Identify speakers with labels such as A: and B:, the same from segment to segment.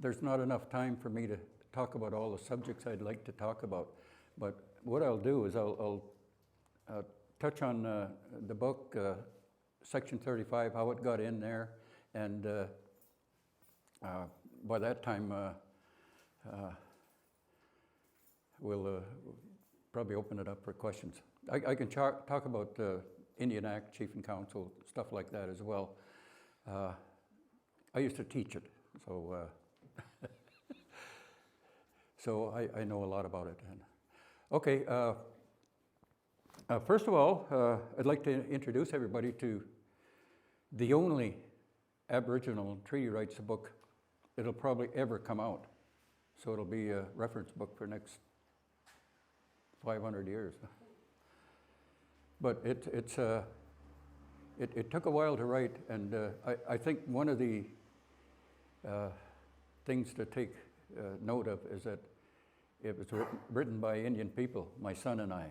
A: there's not enough time for me to talk about all the subjects I'd like to talk about. But what I'll do is I'll touch on the book, Section 35, how it got in there, and by that time we'll probably open it up for questions. I can talk about Indian Act, Chief and Council, stuff like that as well. I used to teach it, so so I know a lot about it. And, okay, first of all, I'd like to introduce everybody to the only Aboriginal treaty rights book that'll probably ever come out. So it'll be a reference book for next 500 years. But it took a while to write, and I think one of the things to take note of is that it was written by Indian people, my son and I.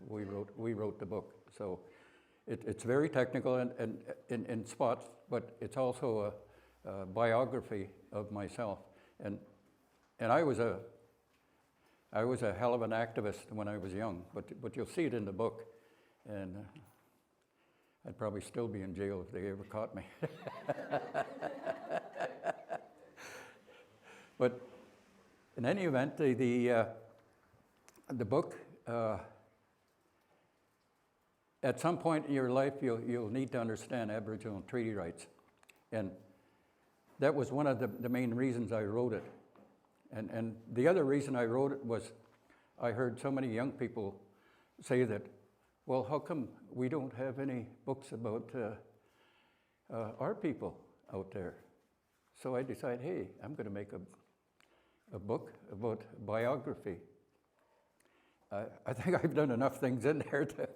A: We wrote the book. So it's very technical and in spots, but it's also a biography of myself. And I was a hell of an activist when I was young, but you'll see it in the book. And I'd probably still be in jail if they ever caught me. But in any event, the book, at some point in your life, you'll need to understand Aboriginal treaty rights. And that was one of the main reasons I wrote it. And the other reason I wrote it was I heard so many young people say that, well, how come we don't have any books about our people out there? So I decided, hey, I'm going to make a book about biography. I think I've done enough things in there to,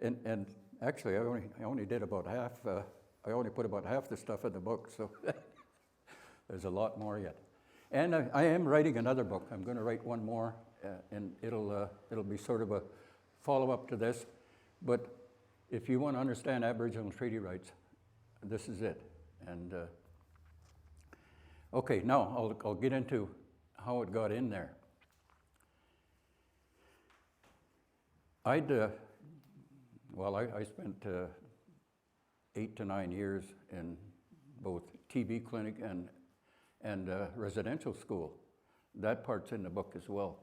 A: and actually I only did about half. I only put about half the stuff in the book, so there's a lot more yet. And I am writing another book. I'm going to write one more, and it'll be sort of a follow-up to this. But if you want to understand Aboriginal treaty rights, this is it. And okay, now I'll get into how it got in there. I spent 8 to 9 years in both TB clinic and residential school. That part's in the book as well.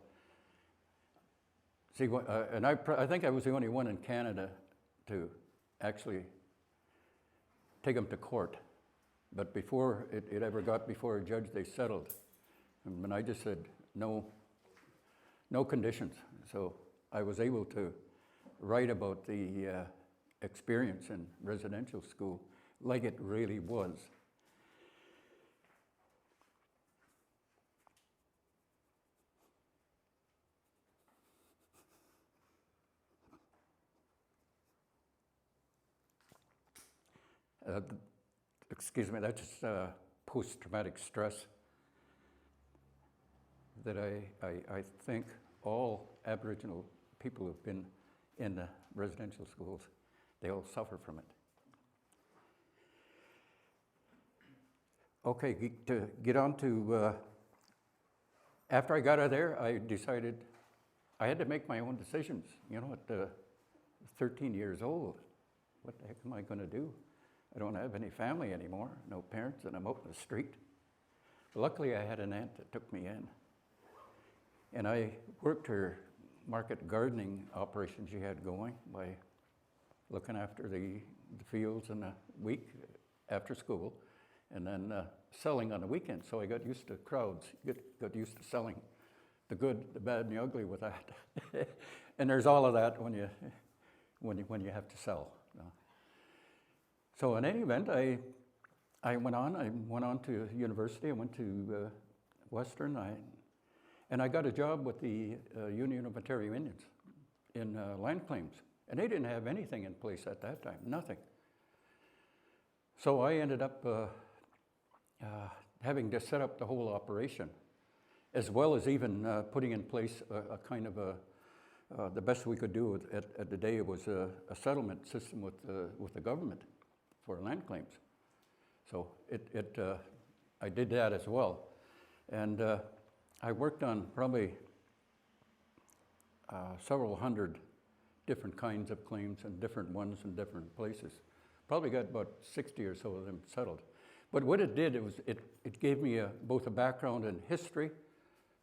A: See, and I think I was the only one in Canada to actually take them to court. But before it ever got before a judge, they settled. And I just said, no conditions. So I was able to write about the experience in residential school like it really was. Excuse me, that's post-traumatic stress that I think all Aboriginal people who've been in the residential schools, they all suffer from it. Okay, to get on to, after I got out of there, I decided I had to make my own decisions. You know, at 13 years old, what the heck am I going to do? I don't have any family anymore, no parents, and I'm out in the street. Luckily, I had an aunt that took me in. And I worked her market gardening operation she had going by looking after the fields in the week after school, and then selling on the weekend. So I got used to crowds, got used to selling the good, the bad, and the ugly with that. And there's all of that when you have to sell. So in any event, I went on to university. I went to Western, and I got a job with the Union of Ontario Indians in land claims. And they didn't have anything in place at that time, nothing. So I ended up having to set up the whole operation, as well as even putting in place a kind of the best we could do at the day was a settlement system with the government for land claims. So I did that as well. And I worked on probably several hundred different kinds of claims and different ones in different places. Probably got about 60 or so of them settled. But what it did, it gave me both a background in history,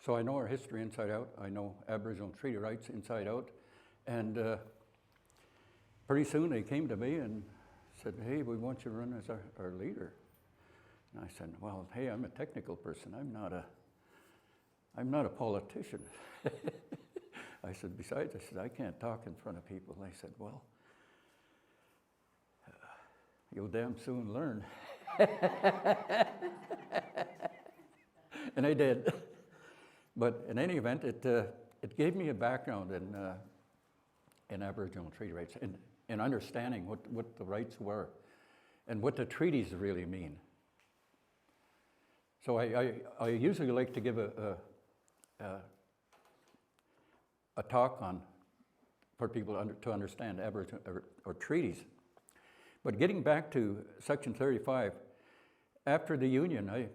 A: so I know our history inside out. I know Aboriginal treaty rights inside out. And pretty soon they came to me and said, hey, we want you to run as our leader. And I said, well, hey, I'm a technical person. I'm not a politician. I said, besides, I can't talk in front of people. And they said, well, you'll damn soon learn. And I did. But in any event, it gave me a background in Aboriginal treaty rights, in understanding what the rights were and what the treaties really mean. So I usually like to give a talk for people to understand Aboriginal or treaties. But getting back to Section 35, after the Union, hey,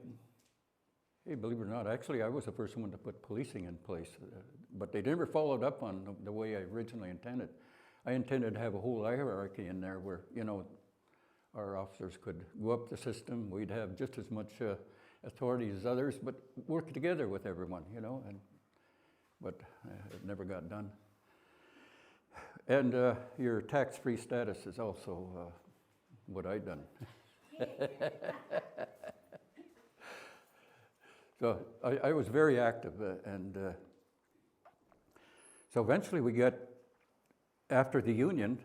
A: believe it or not, actually I was the first one to put policing in place, but they never followed up on the way I originally intended. I intended to have a whole hierarchy in there where, our officers could go up the system. We'd have just as much authority as others, but work together with everyone, but it never got done. And your tax-free status is also what I'd done. So I was very active, and so eventually we got, after the Union,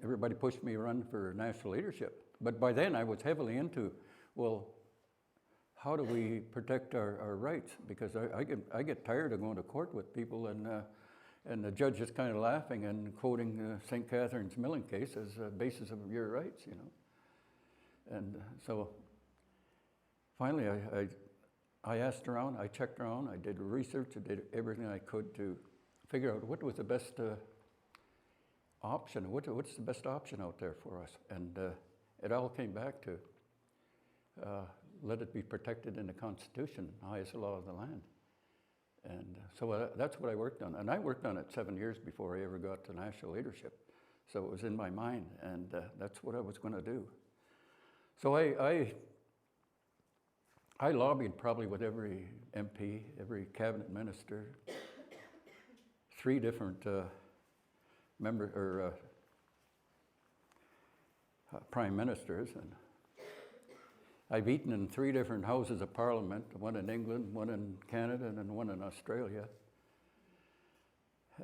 A: everybody pushed me to run for national leadership. But by then I was heavily into, well, how do we protect our rights? Because I get tired of going to court with people and the judge is kind of laughing and quoting St. Catherine's Milling case as a basis of your rights, And so finally I asked around, I checked around, I did research, I did everything I could to figure out what was the best option, what's the best option out there for us. And it all came back to let it be protected in the Constitution, the highest law of the land. And so that's what I worked on. And I worked on it 7 years before I ever got to national leadership. So it was in my mind, and that's what I was going to do. So I lobbied probably with every MP, every cabinet minister, 3 different prime ministers, and I've eaten in 3 different houses of parliament, one in England, one in Canada, and one in Australia.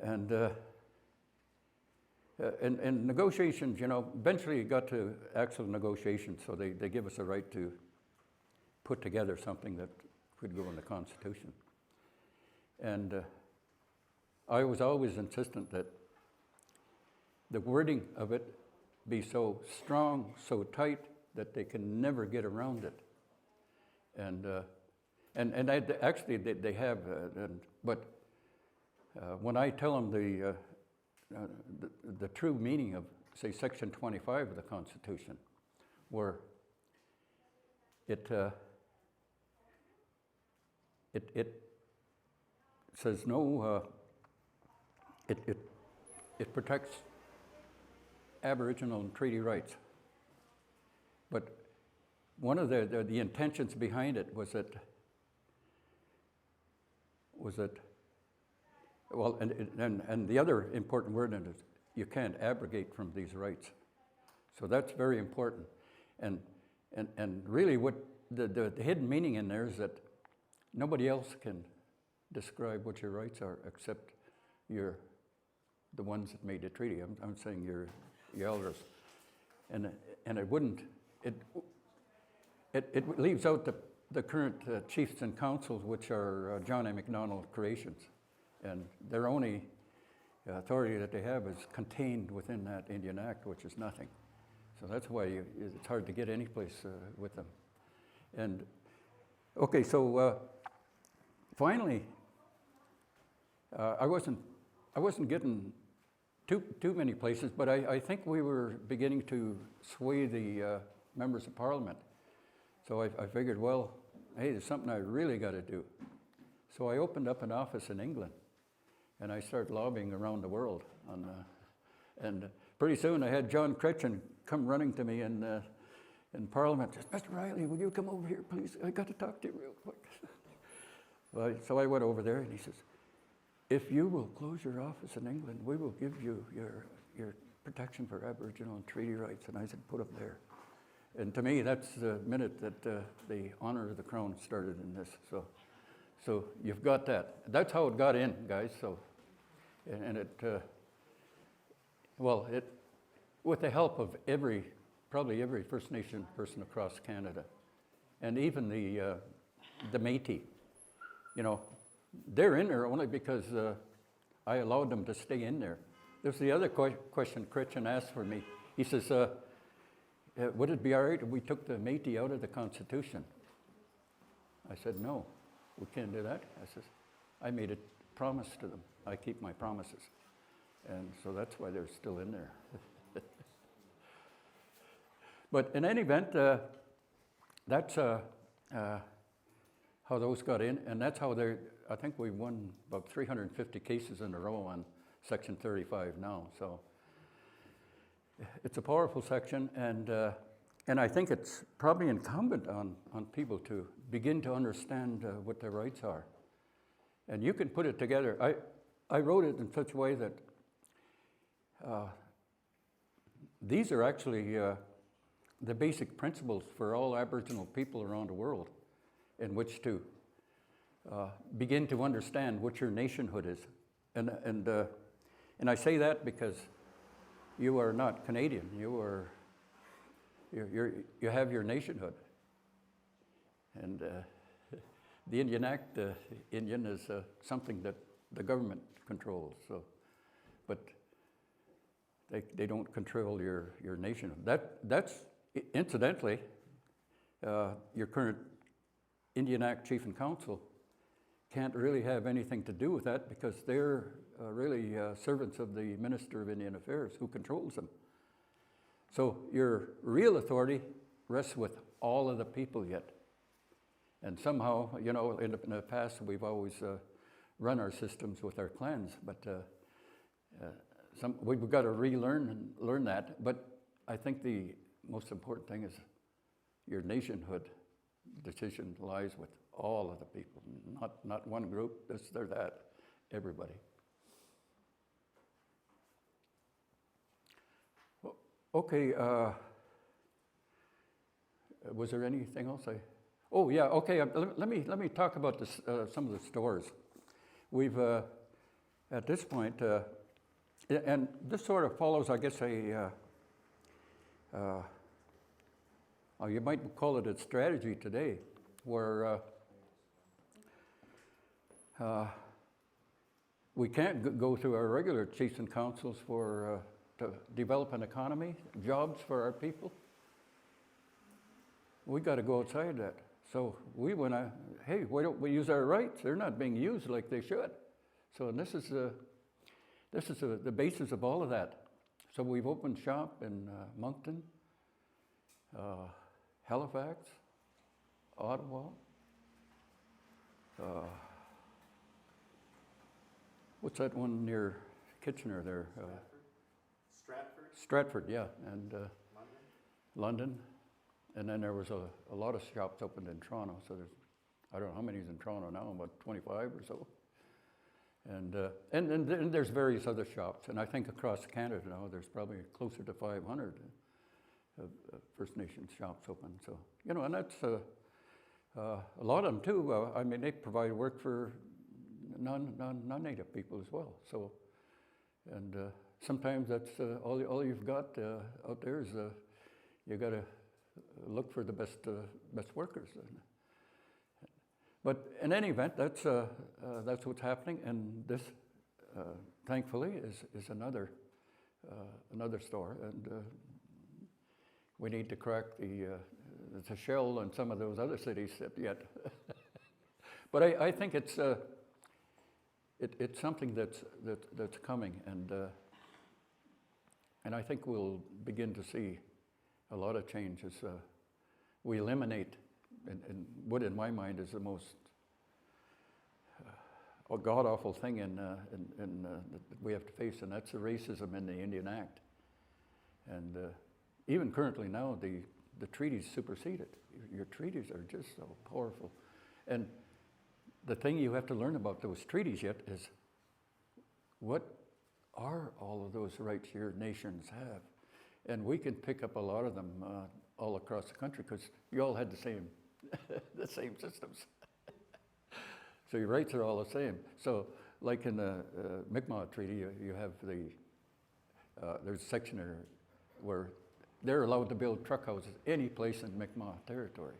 A: And negotiations, eventually it got to actual negotiations, so they give us a right to put together something that could go in the Constitution. And I was always insistent that the wording of it be so strong, so tight, that they can never get around it. And actually they have, but when I tell them the true meaning of, say, Section 25 of the Constitution, where it says no, it protects Aboriginal and treaty rights. But one of the intentions behind it was that well, and the other important word in it is you can't abrogate from these rights. So that's very important. And really what the hidden meaning in there is that nobody else can describe what your rights are except the ones that made the treaty. I'm saying your elders. And it wouldn't, it leaves out the current chiefs and councils, which are John A. Macdonald creations. And their only authority that they have is contained within that Indian Act, which is nothing. So that's why it's hard to get any place with them. And okay, so finally, I wasn't getting too many places, but I think we were beginning to sway the members of Parliament So I figured, well, hey, there's something I really got to do. So I opened up an office in England, and I started lobbying around the world. And pretty soon I had John Critchin come running to me in Parliament. Says, Mr. Riley, will you come over here, please? I got to talk to you real quick. So I went over there, and he says, if you will close your office in England, we will give you your protection for Aboriginal and treaty rights. And I said, put them there. And to me, that's the minute that the honor of the crown started in this. So you've got that. That's how it got in, guys. So, and it, with the help of probably every First Nation person across Canada, and even the Métis, they're in there only because I allowed them to stay in there. There's the other question Critchin asked for me. He says, would it be all right if we took the Métis out of the Constitution? I said, no, we can't do that. I says, I made a promise to them. I keep my promises. And so that's why they're still in there. But in any event, that's how those got in, and that's how I think we won about 350 cases in a row on Section 35 now. So it's a powerful section, and I think it's probably incumbent on people to begin to understand what their rights are. And you can put it together. I wrote it in such a way that these are actually the basic principles for all Aboriginal people around the world in which to begin to understand what your nationhood is. And I say that because you are not Canadian. You have your nationhood. And the Indian Act, Indian is something that the government controls. So, but they don't control your nationhood. That's incidentally, your current Indian Act Chief and Council can't really have anything to do with that because they're really servants of the Minister of Indian Affairs who controls them. So your real authority rests with all of the people yet. And somehow, in the past, we've always run our systems with our clans, but we've got to relearn and learn that. But I think the most important thing is your nationhood decision lies with all of the people, not one group, this, or that, everybody. Okay, was there anything else Oh yeah, okay, let me talk about this, some of the stores. We've, at this point, and this sort of follows, I guess, you might call it a strategy today, where we can't go through our regular chiefs and councils to develop an economy, jobs for our people. We got to go outside that. So we went, hey, why don't we use our rights? They're not being used like they should. So this is the basis of all of that. So we've opened shop in Moncton, Halifax, Ottawa, what's that one near Kitchener there? Stratford, yeah, and London. And then there was a lot of shops opened in Toronto. So there's, I don't know how many is in Toronto now, about 25 or so. And there's various other shops. And I think across Canada now, there's probably closer to 500 First Nations shops open. So, and that's a lot of them too. I mean, they provide work for non-native people as well. So, and sometimes that's all you've got out there is you got to look for the best workers. But in any event, that's what's happening, and this, thankfully, is another store, and we need to crack the shell in some of those other cities yet. But I think it's something that's coming, and I think we'll begin to see a lot of change as we eliminate and what in my mind is the most god-awful thing that we have to face, and that's the racism in the Indian Act. And even currently now, the treaties supersede it. Your treaties are just so powerful. And the thing you have to learn about those treaties yet is, what are all of those rights your nations have? And we can pick up a lot of them all across the country, because you all had the same the same systems. So your rights are all the same. So like in the Mi'kmaq Treaty, you have there's a section there where they're allowed to build truck houses any place in Mi'kmaq territory.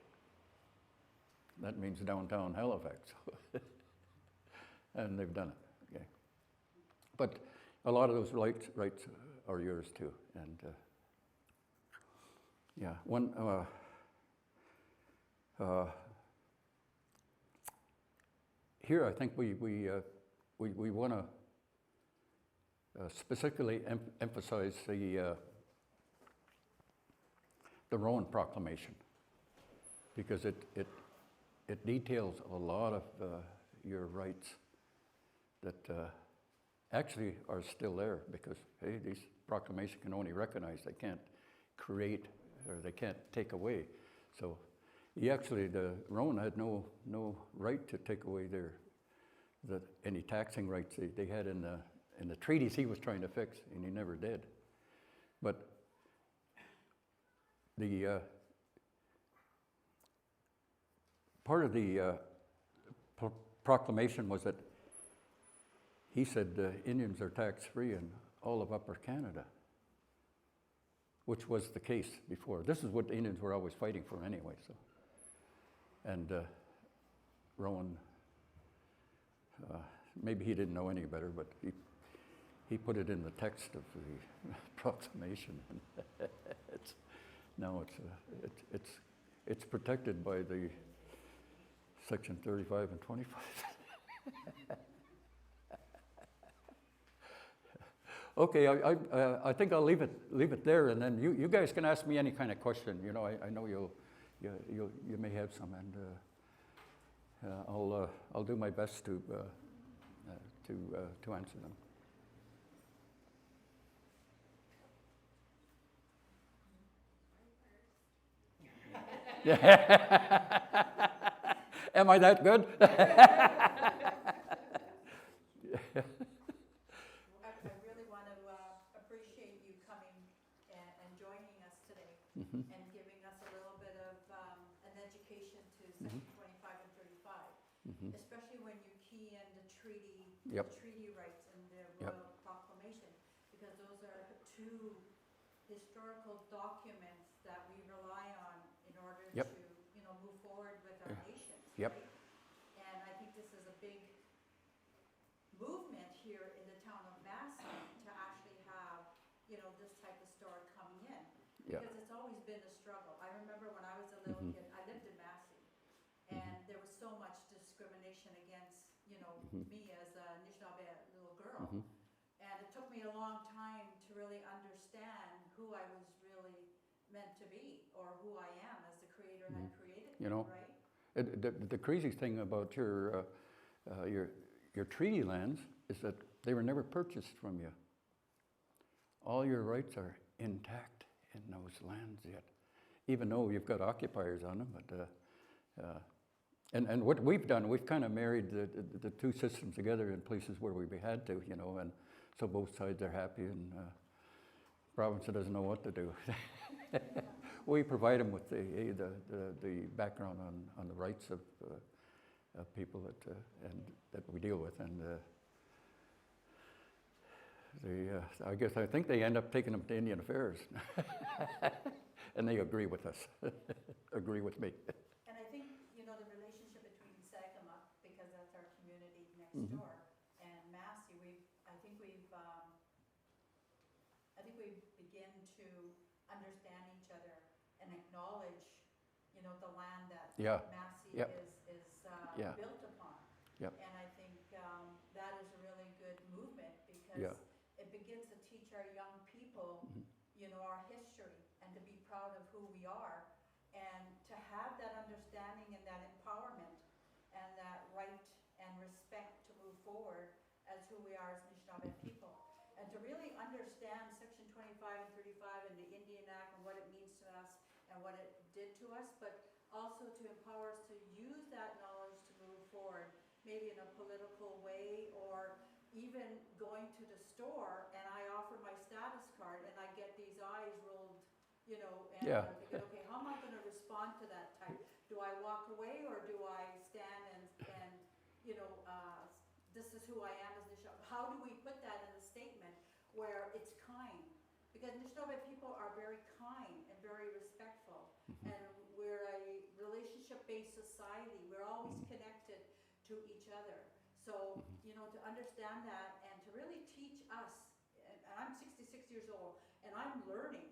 A: That means downtown Halifax. And they've done it. Okay. But a lot of those rights are yours too. And yeah, one here I think we want to specifically emphasize the Rowan Proclamation, because it details a lot of your rights that actually are still there, because hey, these proclamations can only recognize, they can't create or they can't take away. So the Rowan had no right to take away any taxing rights they had in the treaties he was trying to fix, and he never did. But the part of the proclamation was that he said Indians are tax-free in all of Upper Canada, which was the case before. This is what the Indians were always fighting for anyway. So, and Rowan, maybe he didn't know any better, but he put it in the text of the proclamation. It's protected by the Section 35 and 25. Okay, I think I'll leave it there, and then you guys can ask me any kind of question. You know, I know you may have some, and I'll do my best to answer them. Am I that good?
B: Mm-hmm. And giving us a little bit of an education to Section 25 and 35, especially when you key in the treaty,
A: Yep.
B: the treaty rights and the Royal Proclamation, because those are two historical documents that we rely on in order to, move forward with our nations.
A: Yep.
B: Right? And I think this is a big movement here in the town of Massey to actually have, this type of story coming in. Because it's always been a struggle. I remember when I was a little kid, I lived in Massey, and there was so much discrimination against, me as a Anishinaabe little girl. And it took me a long time to really understand who I was really meant to be, or who I am as the Creator had created me, right?
A: The crazy thing about your treaty lands is that they were never purchased from you. All your rights are intact in those lands yet, even though you've got occupiers on them. But and what we've done, we've kind of married the two systems together in places where we've had to, and so both sides are happy, and province doesn't know what to do. We provide them with the background on the rights of people that we deal with, and I think they end up taking them to Indian Affairs, and they agree with us, agree with me.
B: And I think, the relationship between Sagama, because that's our community next door, and Massey, I think we begin to understand each other and acknowledge, the land that Massey is built upon.
A: Yep.
B: And I think that is a really good movement, because it begins to teach our young people, our history, and to be proud of who we are, and to have that understanding Anishinaabe people. And to really understand Section 25 and 35 and the Indian Act and what it means to us and what it did to us, but also to empower us to use that knowledge to move forward, maybe in a political way, or even going to the store and I offer my status card and I get these eyes rolled, you know, and
A: Yeah.
B: I'm thinking, okay, how am I gonna respond to that type? Do I walk away or do I stand and you know, this is who I am as Anishinaabe? How do we put that in a statement where it's kind? Because Anishinaabe people are very kind and very respectful. And we're a relationship-based society. We're always connected to each other. So, you know, to understand that and to really teach us, and I'm 66 years old, and I'm learning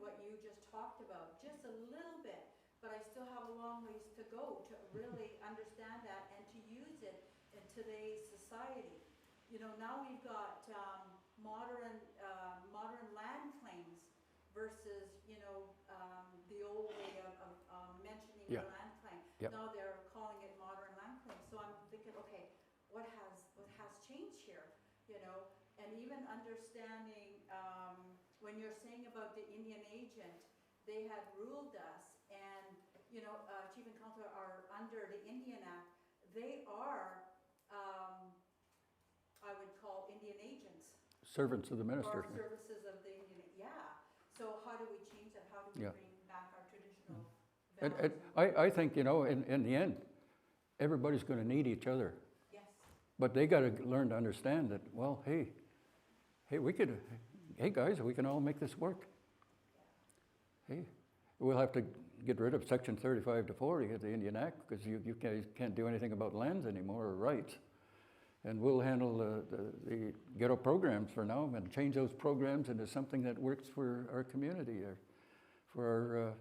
B: what you just talked about, just a little bit, but I still have a long ways to go to really understand that and to use it in today's society. You know, now we've got modern land claims versus, you know, the old way of mentioning
A: Yeah.
B: the land claim.
A: Yep.
B: Now they're calling it modern land claim. So I'm thinking, okay, what has changed here? You know, and even understanding when you're saying about the Indian agent, they had ruled us, and you know, chief and council are under the Indian Act. They are, I would call Indian agents.
A: Servants of the minister.
B: Or services of the Indian, yeah. So how do we change that? How do we
A: Yeah.
B: bring back our traditional
A: And
B: values?
A: I think, you know, in the end, everybody's going to need each other.
B: Yes.
A: But they got to learn to understand that, well, hey, guys, we can all make this work. Hey, we'll have to get rid of Section 35 to 40 of the Indian Act because you can't do anything about lands anymore or rights. And we'll handle the ghetto programs for now and change those programs into something that works for our community or for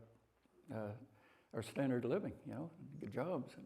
A: our standard of living, you know, good jobs.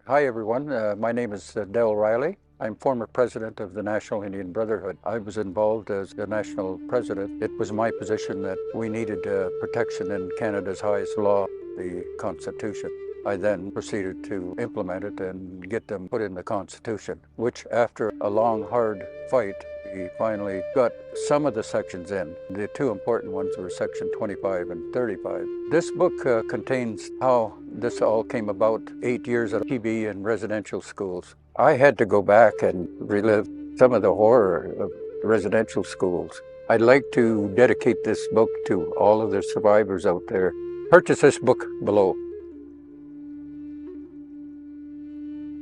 C: Hi everyone, my name is Len Riley. I'm former president of the National Indian Brotherhood. I was involved as the national president. It was my position that we needed protection in Canada's highest law, the Constitution. I then proceeded to implement it and get them put in the Constitution, which after a long, hard fight, we finally got some of the sections in. The two important ones were Section 25 and 35. This book contains how this all came about, 8 years at TB in residential schools. I had to go back and relive some of the horror of residential schools. I'd like to dedicate this book to all of the survivors out there. Purchase this book below.